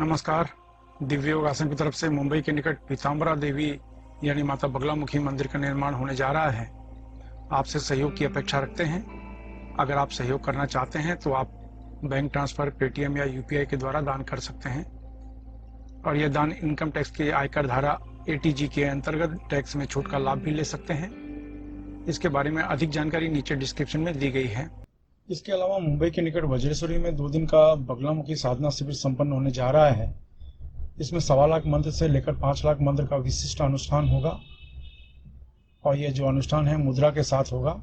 नमस्कार। दिव्य योगासन की तरफ से मुंबई के निकट पीताम्बरा देवी यानी माता बगलामुखी मंदिर का निर्माण होने जा रहा है। आपसे सहयोग की अपेक्षा रखते हैं। अगर आप सहयोग करना चाहते हैं तो आप बैंक ट्रांसफर, पेटीएम या यूपीआई के द्वारा दान कर सकते हैं और यह दान इनकम टैक्स के आयकर धारा एटीजी के अंतर्गत टैक्स में छूट का लाभ भी ले सकते हैं। इसके बारे में अधिक जानकारी नीचे डिस्क्रिप्शन में दी गई है। इसके अलावा मुंबई के निकट वज्रेश्वरी में 2 दिन का बगलामुखी साधना शिविर संपन्न होने जा रहा है। इसमें 1.25 लाख मंत्र से लेकर 5 लाख मंत्र का विशिष्ट अनुष्ठान होगा और यह जो अनुष्ठान है मुद्रा के साथ होगा,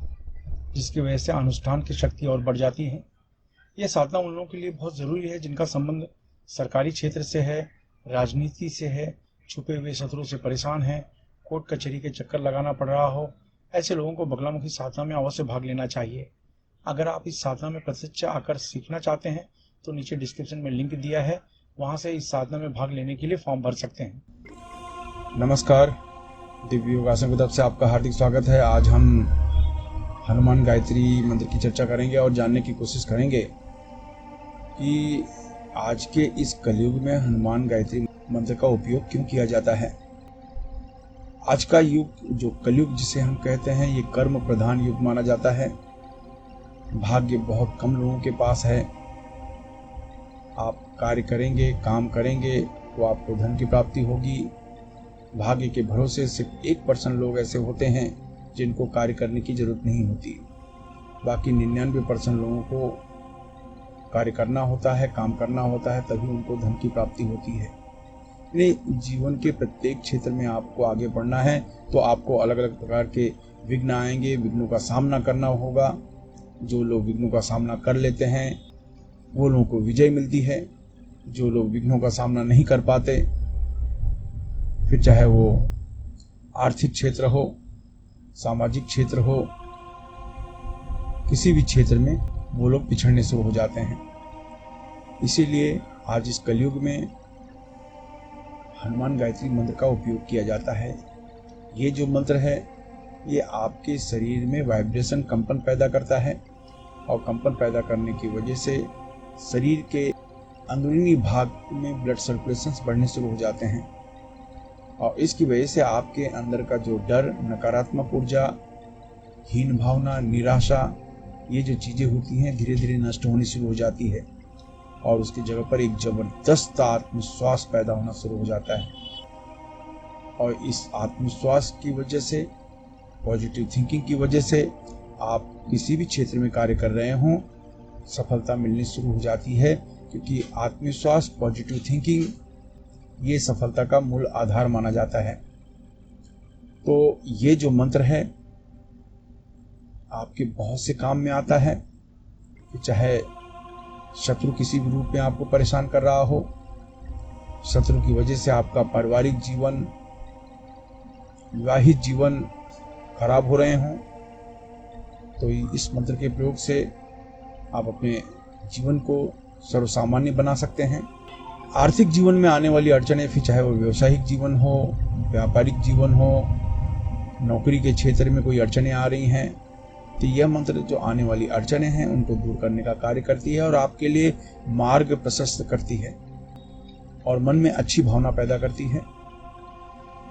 जिसकी वजह से अनुष्ठान की शक्ति और बढ़ जाती है। यह साधना उन लोगों के लिए बहुत ज़रूरी है जिनका संबंध सरकारी क्षेत्र से है, राजनीति से है, छुपे हुए शत्रु से परेशान है, कोर्ट कचहरी के चक्कर लगाना पड़ रहा हो। ऐसे लोगों को बगलामुखी साधना में अवश्य भाग लेना चाहिए। अगर आप इस साधना में प्रत्यक्ष आकर सीखना चाहते हैं तो नीचे डिस्क्रिप्शन में लिंक दिया है, वहां से इस साधना में भाग लेने के लिए फॉर्म भर सकते हैं। नमस्कार, दिव्य योगासन की तरफ से आपका हार्दिक स्वागत है। आज हम हनुमान गायत्री मंत्र की चर्चा करेंगे और जानने की कोशिश करेंगे कि आज के इस कलयुग में हनुमान गायत्री मंत्र का उपयोग क्यों किया जाता है। आज का युग, जो कलयुग जिसे हम कहते हैं, ये कर्म प्रधान युग माना जाता है। भाग्य बहुत कम लोगों के पास है। आप कार्य करेंगे, काम करेंगे तो आपको धन की प्राप्ति होगी। भाग्य के भरोसे सिर्फ 1% लोग ऐसे होते हैं जिनको कार्य करने की जरूरत नहीं होती। बाकी 99% लोगों को कार्य करना होता है, काम करना होता है, तभी उनको धन की प्राप्ति होती है। इसलिए जीवन के प्रत्येक क्षेत्र में आपको आगे बढ़ना है तो आपको अलग अलग प्रकार के विघ्न आएंगे, विघ्नों का सामना करना होगा। जो लोग विघ्नों का सामना कर लेते हैं वो लोगों को विजय मिलती है। जो लोग विघ्नों का सामना नहीं कर पाते, फिर चाहे वो आर्थिक क्षेत्र हो, सामाजिक क्षेत्र हो, किसी भी क्षेत्र में वो लोग पिछड़ने शुरू हो जाते हैं। इसीलिए आज इस कलयुग में हनुमान गायत्री मंत्र का उपयोग किया जाता है। ये जो मंत्र है ये आपके शरीर में वाइब्रेशन, कंपन पैदा करता है और कंपन पैदा करने की वजह से शरीर के अंदरूनी भाग में ब्लड सर्कुलेशंस बढ़ने शुरू हो जाते हैं और इसकी वजह से आपके अंदर का जो डर, नकारात्मक ऊर्जा, हीन भावना, निराशा, ये जो चीज़ें होती हैं धीरे धीरे नष्ट होनी शुरू हो जाती है और उसकी जगह पर एक जबरदस्त आत्मविश्वास पैदा होना शुरू हो जाता है। और इस आत्मविश्वास की वजह से, पॉजिटिव थिंकिंग की वजह से आप किसी भी क्षेत्र में कार्य कर रहे हों, सफलता मिलनी शुरू हो जाती है, क्योंकि आत्मविश्वास, पॉजिटिव थिंकिंग ये सफलता का मूल आधार माना जाता है। तो ये जो मंत्र है आपके बहुत से काम में आता है। चाहे शत्रु किसी भी रूप में आपको परेशान कर रहा हो, शत्रु की वजह से आपका पारिवारिक जीवन, विवाहित जीवन खराब हो रहे हों, तो इस मंत्र के प्रयोग से आप अपने जीवन को सर्वसामान्य बना सकते हैं। आर्थिक जीवन में आने वाली अड़चनें, फिर चाहे वो व्यवसायिक जीवन हो, व्यापारिक जीवन हो, नौकरी के क्षेत्र में कोई अड़चनें आ रही हैं, तो यह मंत्र जो आने वाली अड़चनें हैं उनको दूर करने का कार्य करती है और आपके लिए मार्ग प्रशस्त करती है और मन में अच्छी भावना पैदा करती है।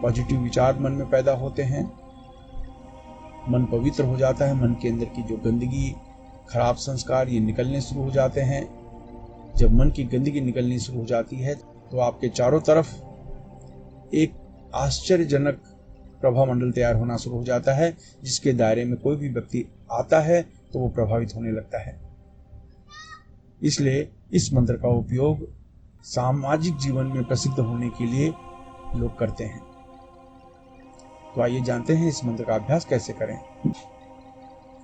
पॉजिटिव विचार मन में पैदा होते हैं, मन पवित्र हो जाता है, मन के अंदर की जो गंदगी, खराब संस्कार ये निकलने शुरू हो जाते हैं। जब मन की गंदगी निकलनी शुरू हो जाती है तो आपके चारों तरफ एक आश्चर्यजनक प्रभाव मंडल तैयार होना शुरू हो जाता है, जिसके दायरे में कोई भी व्यक्ति आता है तो वो प्रभावित होने लगता है। इसलिए इस मंत्र का उपयोग सामाजिक जीवन में प्रसिद्ध होने के लिए लोग करते हैं। तो आइए जानते हैं इस मंत्र का अभ्यास कैसे करें।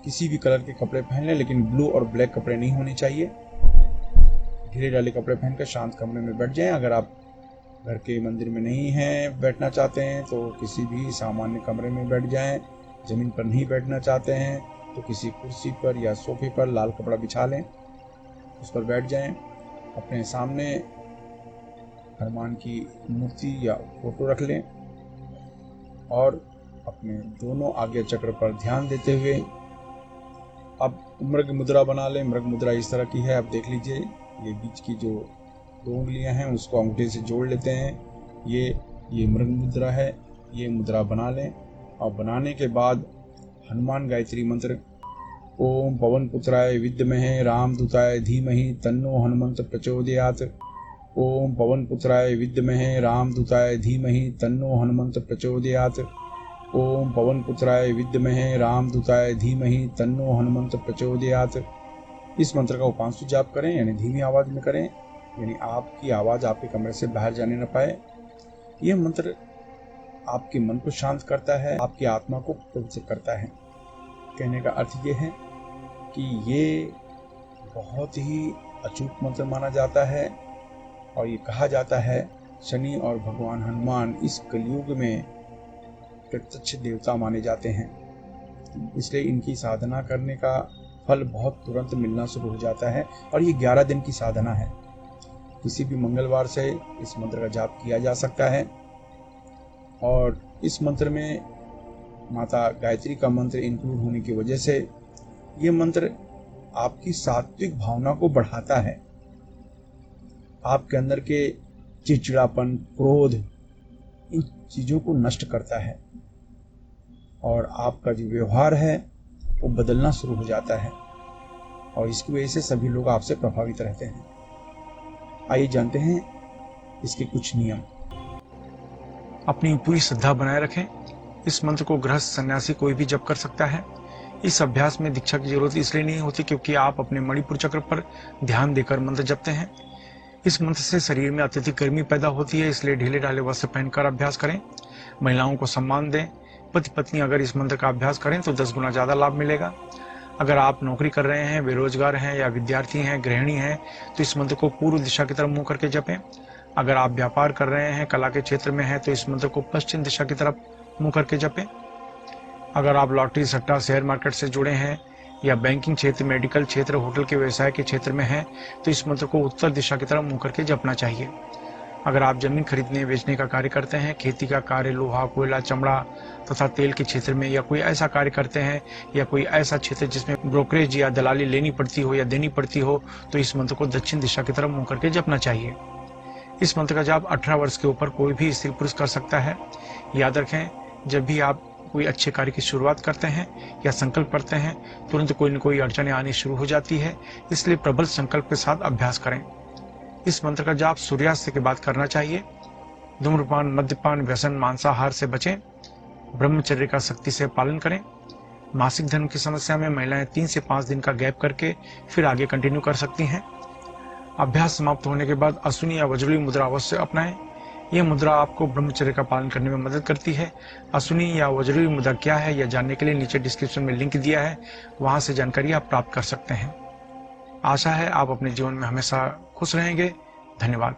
किसी भी कलर के कपड़े पहन लें, लेकिन ब्लू और ब्लैक कपड़े नहीं होने चाहिए। ढीले ढाले कपड़े पहनकर शांत कमरे में बैठ जाएं। अगर आप घर के मंदिर में नहीं हैं, बैठना चाहते हैं, तो किसी भी सामान्य कमरे में बैठ जाएं। जमीन पर नहीं बैठना चाहते हैं तो किसी कुर्सी पर या सोफे पर लाल कपड़ा बिछा लें, उस पर बैठ जाएं। अपने सामने हनुमान की मूर्ति या फोटो रख लें और अपने दोनों आज्ञा चक्र पर ध्यान देते हुए अब मृग मुद्रा बना लें। मृग मुद्रा इस तरह की है, आप देख लीजिए, ये बीच की जो 2 उंगलियां हैं उसको अंगूठे से जोड़ लेते हैं। ये मृग मुद्रा है। ये मुद्रा बना लें और बनाने के बाद हनुमान गायत्री मंत्र ओम पवन पुत्राय विद्महे रामदूताय धीमहि तन्नो हनुमंत प्रचोदयात्। ओम पवन पुत्राय विद्महे रामदूताय धीमहि तन्नो हनुमंत प्रचोदयात्। ओम पवन पुत्राय विद्महे रामदूताय धीमहि तन्नो हनुमंत प्रचोदयात्। इस मंत्र का उपांशु जाप करें, यानी धीमी आवाज में करें, यानी आपकी आवाज आपके कमरे से बाहर जाने न पाए। यह मंत्र आपके मन को शांत करता है, आपकी आत्मा को पवित्र करता है। कहने का अर्थ यह है कि ये बहुत ही अचूक मंत्र माना जाता है और ये कहा जाता है शनि और भगवान हनुमान इस कलयुग में प्रत्यक्ष देवता माने जाते हैं, इसलिए इनकी साधना करने का फल बहुत तुरंत मिलना शुरू हो जाता है। और ये 11 दिन की साधना है। किसी भी मंगलवार से इस मंत्र का जाप किया जा सकता है और इस मंत्र में माता गायत्री का मंत्र इंक्लूड होने की वजह से ये मंत्र आपकी सात्विक भावना को बढ़ाता है, आपके अंदर के चिड़चिड़ापन, क्रोध, इन चीज़ों को नष्ट करता है और आपका जो व्यवहार है वो बदलना शुरू हो जाता है और इसकी वजह से सभी लोग आपसे प्रभावित रहते हैं। आइए जानते हैं इसके कुछ नियम। अपनी पूरी श्रद्धा बनाए रखें। इस मंत्र को गृहस्थ सन्यासी कोई भी जप कर सकता है। इस अभ्यास में दीक्षा की जरूरत इसलिए नहीं होती क्योंकि आप अपने मणिपुर चक्र पर ध्यान देकर मंत्र जपते हैं। इस मंत्र से शरीर में अत्यधिक गर्मी पैदा होती है, इसलिए ढीले ढाले वस्त्र पहनकर अभ्यास करें। महिलाओं को सम्मान दें। पति पत्नी अगर इस मंत्र का अभ्यास करें तो 10 गुना ज्यादा लाभ मिलेगा। अगर आप नौकरी कर रहे हैं, बेरोजगार हैं या विद्यार्थी हैं, गृहिणी हैं, तो इस मंत्र को पूर्व दिशा की तरफ मुंह करके जपें। अगर आप व्यापार कर रहे हैं, कला के क्षेत्र में हैं, तो इस मंत्र को पश्चिम दिशा की तरफ मुंह करके जपें। अगर आप लॉटरी, सट्टा, शेयर मार्केट से जुड़े हैं या बैंकिंग क्षेत्र, मेडिकल क्षेत्र, होटल के व्यवसाय के क्षेत्र में हैं, तो इस मंत्र को उत्तर दिशा की तरफ मुंह करके जपना चाहिए। अगर आप जमीन खरीदने बेचने का कार्य करते हैं, खेती का कार्य, लोहा, कोयला, चमड़ा तथा तेल के क्षेत्र में, या कोई ऐसा कार्य करते हैं या कोई ऐसा क्षेत्र जिसमें ब्रोकरेज या दलाली लेनी पड़ती हो या देनी पड़ती हो, तो इस मंत्र को दक्षिण दिशा की तरफ मुंह करके जपना चाहिए। इस मंत्र का जाप 18 वर्ष के ऊपर कोई भी स्त्री पुरुष कर सकता है। याद रखें, जब भी आप कोई अच्छे कार्य की शुरुआत करते हैं या संकल्प करते हैं, तुरंत कोई न कोई अड़चनें आनी शुरू हो जाती है, इसलिए प्रबल संकल्प के साथ अभ्यास करें। इस मंत्र का जाप सूर्यास्त के बाद करना चाहिए। धूम्रपान, मद्यपान, व्यसन, मांसाहार से बचें। ब्रह्मचर्य का सख्ती से पालन करें। मासिक धर्म की समस्या में महिलाएं 3 से 5 दिन का गैप करके फिर आगे कंटिन्यू कर सकती हैं। अभ्यास समाप्त होने के बाद अश्विनी या वज्रली मुद्रा अवश्य अपनाएं। यह मुद्रा आपको ब्रह्मचर्य का पालन करने में मदद करती है। अश्विनी या वज्रली मुद्रा क्या है यह जानने के लिए नीचे डिस्क्रिप्शन में लिंक दिया है, वहां से जानकारी आप प्राप्त कर सकते हैं। आशा है आप अपने जीवन में हमेशा खुश रहेंगे। धन्यवाद।